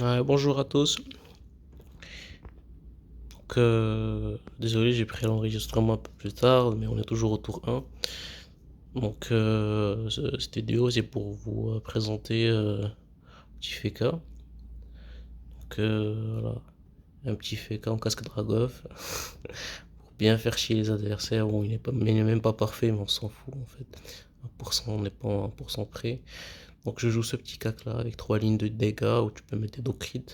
Ouais, bonjour à tous. Désolé, j'ai pris l'enregistrement un peu plus tard, mais on est toujours au tour 1. Cette vidéo, c'est pour vous présenter un petit FK. Voilà, un petit FK en casque Dragov. Pour bien faire chier les adversaires. Bon, il n'est même pas parfait, mais on s'en fout en fait. 1%, on n'est pas en 1% près. Donc, je joue ce petit cac là avec 3 lignes de dégâts où tu peux mettre des dos crit.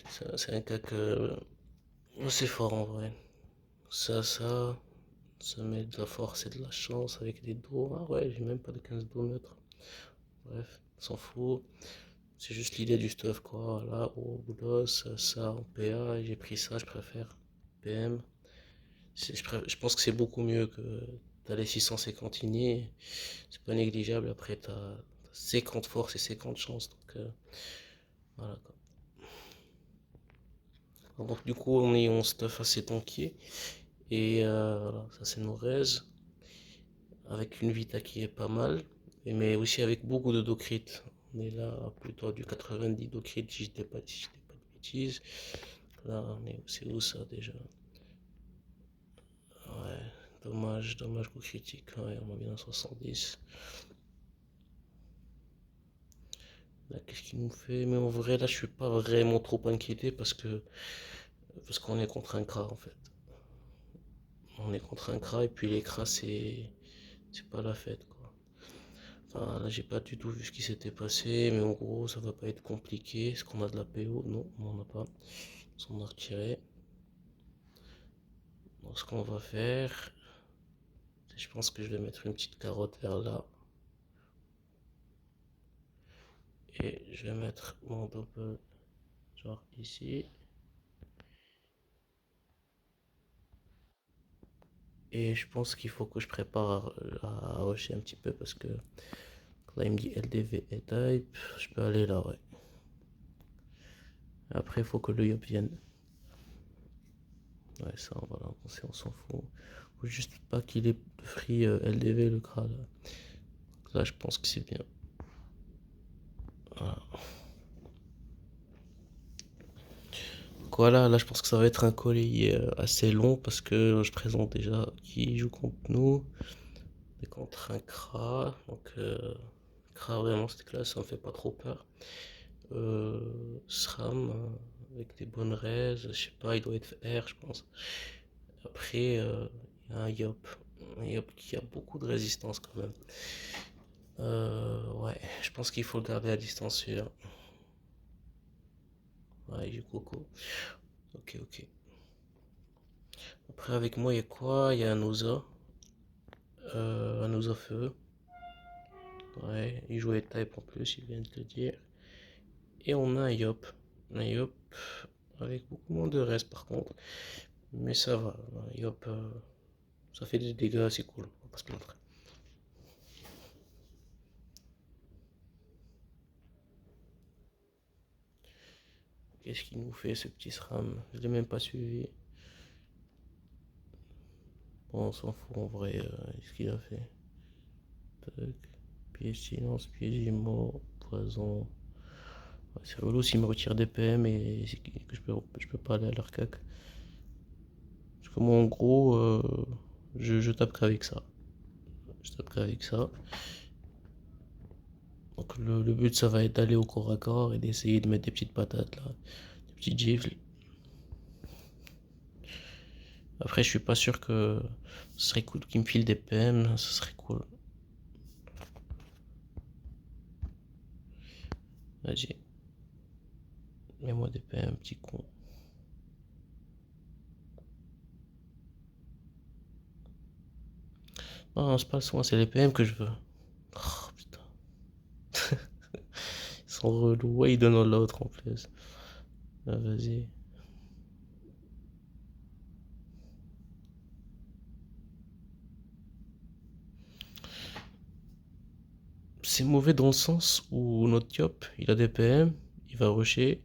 C'est un cac assez fort en vrai. Ça, ça met de la force et de la chance avec des dos. Ah ouais, j'ai même pas de 15 dos neutres. Bref, on s'en fout. C'est juste l'idée du stuff quoi. Là, au boulot, ça en PA, et j'ai pris ça, je préfère. PM. Je pense que c'est beaucoup mieux que t'as les 650 innés. C'est pas négligeable. Après, t'as 50 force et 50 chance. Voilà quoi. Donc, du coup, on stuff assez tanké. Voilà, ça c'est nos raises. Avec une Vita qui est pas mal, mais aussi avec beaucoup de Docrit. On est là plutôt du 90 Docrit si je dis pas de bêtises. Là, c'est où ça déjà? Ouais, dommage coup critique. Ouais, on a bien 70. Là, qu'est-ce qu'il nous fait? Mais en vrai, là, je suis pas vraiment trop inquiété parce qu'on est contre un Kra en fait. On est contre un Kra et puis les Kra, c'est pas la fête quoi. Enfin, là, j'ai pas du tout vu ce qui s'était passé, mais en gros, ça va pas être compliqué. Est-ce qu'on a de la PO? Non, on n'en a pas. On a retiré. Donc, ce qu'on va faire, je pense que je vais mettre une petite carotte vers là. Et je vais mettre mon double, genre ici. Et je pense qu'il faut que je prépare à rusher un petit peu parce que là, il me dit LDV et type. Je peux aller là, ouais. Après, il faut que le yop vienne. Ouais, ça, on va l'avancer, on s'en fout. Faut juste pas qu'il ait de free LDV le crâne. Là, je pense que c'est bien. Voilà. Voilà, là je pense que ça va être un collier assez long parce que je présente déjà qui joue contre nous et contre un Kra. Kra vraiment cette classe, ça me fait pas trop peur. SRAM avec des bonnes raises, je sais pas, il doit être R je pense. Après, il y a un Yop. Un Yop qui a beaucoup de résistance quand même. Ouais, je pense qu'il faut le garder à distance celui-là. Ouais, il joue Coco. Ok. Après avec moi il y a quoi? Il y a un Oza. Un Oza feu. Ouais, il jouait type en plus, il vient de le dire. Et on a un Yop. Un Yop avec beaucoup moins de reste par contre. Mais ça va. Un Yop, ça fait des dégâts, c'est cool. On va pas se plaindre. Qu'est-ce qu'il nous fait ce petit SRAM? Je l'ai même pas suivi. Bon, on s'en fout en vrai. Ce qu'il a fait. Tac. Piège silence, piège immo, poison. Ouais, c'est relou s'il me retire des PM et que je peux pas aller à leur cac. Parce que moi en gros, je tape qu'avec ça. Je tape qu'avec ça. Donc le but ça va être d'aller au corps à corps et d'essayer de mettre des petites patates là, des petites gifles. Après je suis pas sûr que ce serait cool qu'il me file des PM, ce serait cool. Vas-y, mets-moi des PM, petit con. Non, c'est pas le soin, c'est les PM que je veux. Oh putain, ils sont relous. Ouais, ils donnent l'autre en plus. Ah, vas-y. C'est mauvais dans le sens où notre Diop, il a des PM, il va rusher,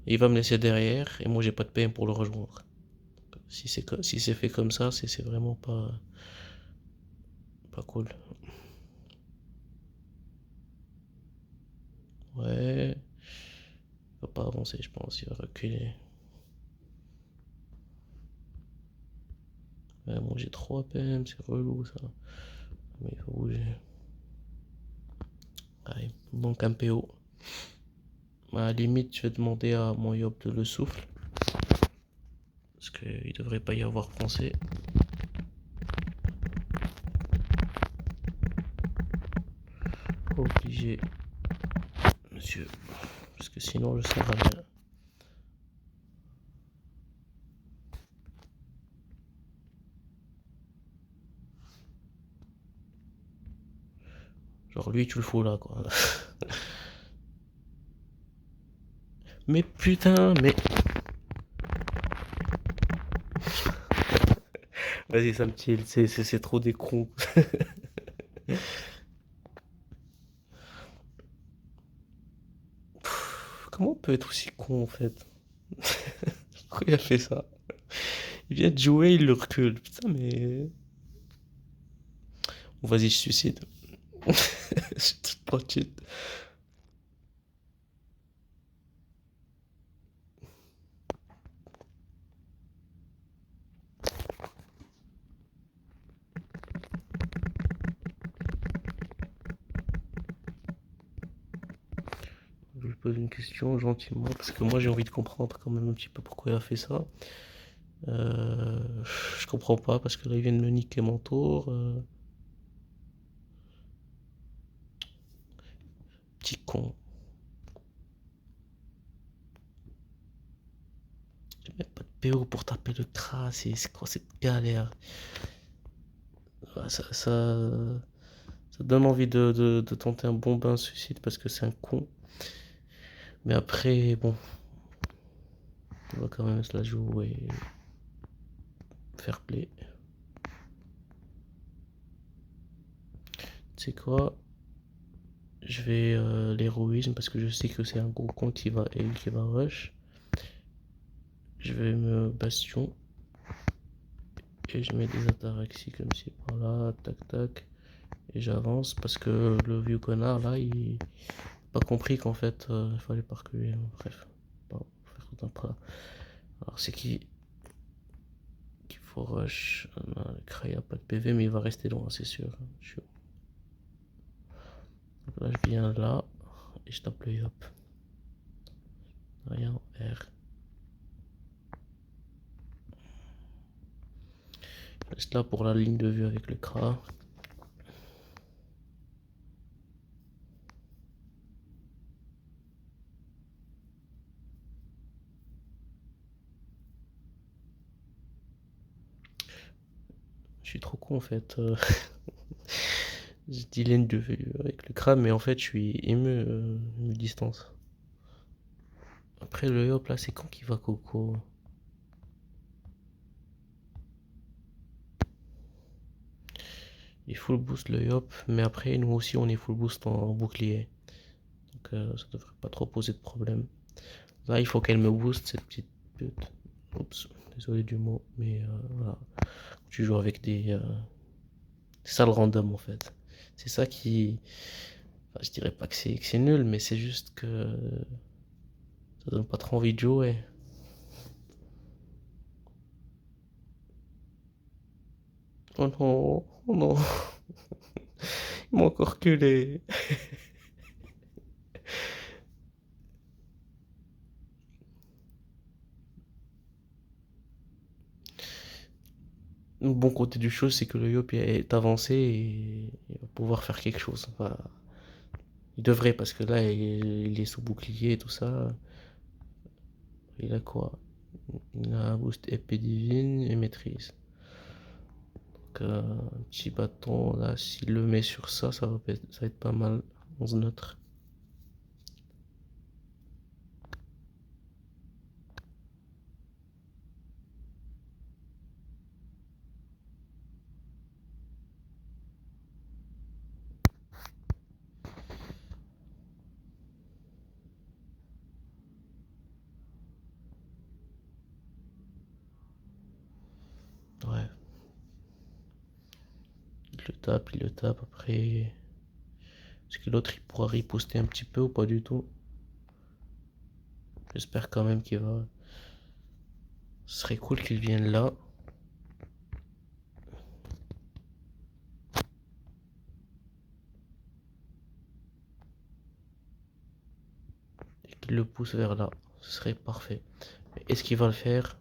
et il va me laisser derrière, et moi j'ai pas de PM pour le rejoindre. Si c'est fait comme ça, c'est vraiment pas cool. Ouais, pas avancer, je pense. Il va reculer. Ouais, bon, j'ai 3 PM, c'est relou ça. Mais il faut bouger. Allez, donc un PO. À la limite, je vais demander à mon Yop de le souffle. Parce qu'il devrait pas y avoir pensé. Obligé, monsieur. Parce que sinon, je serai rien. Genre, lui, tu le fous là, quoi. Mais putain, mais. Vas-y, ça me chill, c'est trop des cons. Comment on peut être aussi con en fait? Pourquoi il a fait ça? Il vient de jouer, il le recule. Putain, mais. Bon, vas-y, je suicide. Je suis tranquille. Je lui pose une question gentiment, parce que moi j'ai envie de comprendre quand même un petit peu pourquoi il a fait ça. Euh, je comprends pas, parce que là il vient de me niquer mon tour. Petit con. J'ai même pas de PO pour taper le cras, c'est quoi cette galère? Ouais, ça donne envie de tenter un bon bain suicide parce que c'est un con. Mais après, bon, on va quand même se la jouer. Fair play. Tu sais quoi? Je vais l'héroïsme parce que je sais que c'est un gros con qui va rush. Je vais me bastion et je mets des ataraxes comme ci par là, tac tac. Et j'avance parce que le vieux connard là, il n'a pas compris qu'en fait il fallait pas reculer. Bref, bon, faire tout un plat. Alors c'est qu'il faut rush. Non, le Kray a pas de PV mais il va rester loin, c'est sûr. Donc là je viens là et je tape le yop. Rien, R. Je reste là pour la ligne de vue avec le Kra. Je suis trop con en fait. J'ai dit laine de vue avec le crâne, mais en fait je suis ému, distance. Après le hop là, c'est quand qu'il va Coco? Il full boost le hop, mais après nous aussi on est full boost en bouclier. Donc ça devrait pas trop poser de problème. Là il faut qu'elle me booste cette petite pute. Oups, désolé du mot, mais voilà. Tu joues avec c'est ça le random en fait. C'est ça qui. Enfin, je dirais pas que c'est nul, mais c'est juste que ça donne pas trop envie de jouer. Oh non, oh non, ils m'ont encore reculé. Le bon côté du chose, c'est que le Yop est avancé et il va pouvoir faire quelque chose. Enfin, il devrait, parce que là, il est sous bouclier et tout ça. Il a quoi? Il a un boost épée divine et maîtrise. Donc, un petit bâton, là, s'il le met sur ça, ça va être pas mal. 11 neutre. Ouais. Il le tape. Après, est-ce que l'autre il pourra riposter un petit peu ou pas du tout? J'espère quand même qu'il va. Ce serait cool qu'il vienne là. Et qu'il le pousse vers là. Ce serait parfait. Mais est-ce qu'il va le faire?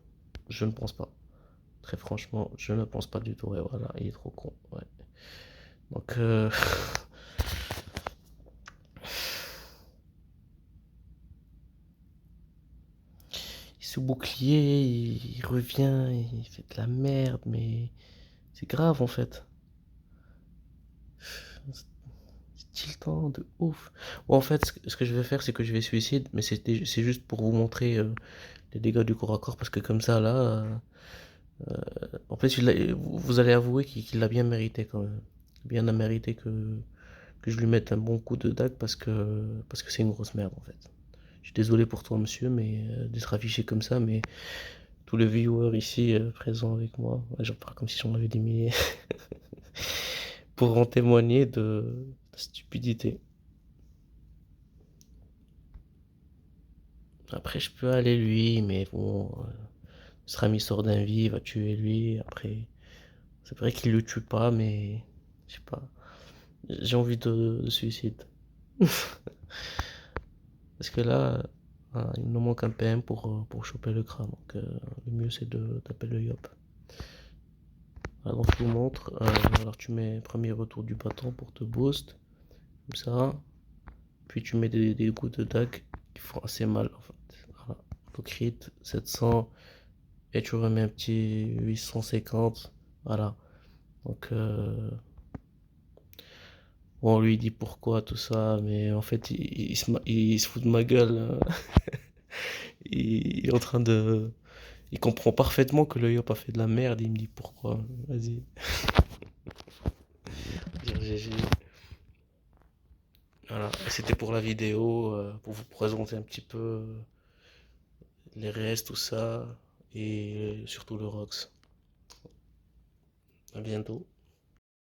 Je ne pense pas. Très franchement, je ne pense pas du tout. Ouais, voilà, il est trop con. Ouais. Donc, ce bouclier, il revient, il fait de la merde, mais c'est grave en fait. C'est tiltant de ouf. Bon, en fait, ce que je vais faire, c'est que je vais suicide, mais c'est juste pour vous montrer les dégâts du corps à corps, parce que comme ça, là, en fait, vous allez avouer qu'il l'a bien mérité quand même. Bien a mérité que je lui mette un bon coup de dague parce que c'est une grosse merde en fait. Je suis désolé pour toi, monsieur, mais d'être affiché comme ça, mais tous les viewers ici présents avec moi, ouais, j'en parle comme si j'en avais des milliers, pour en témoigner de la stupidité. Après, je peux aller lui, mais bon, sera mis sort d'un vie, il va tuer lui. Après, c'est vrai qu'il le tue pas, mais je sais pas. J'ai envie de suicide. Parce que là, il nous manque un PM pour choper le crâne. Donc, le mieux, c'est de taper le yop. Alors, je vous montre. Alors, tu mets premier retour du bâton pour te boost. Comme ça. Puis, tu mets des coups de dague qui font assez mal, en fait. Voilà. Au crit, 700. Et tu remets un petit 850. Voilà. Donc, bon, on lui dit pourquoi tout ça, mais en fait, il se fout de ma gueule, hein. Il est en train de. Il comprend parfaitement que le Yop a fait de la merde, il me dit pourquoi. Vas-y. Dire GG. Voilà, c'était pour la vidéo, pour vous présenter un petit peu les restes, tout ça, et surtout le Rox. À bientôt.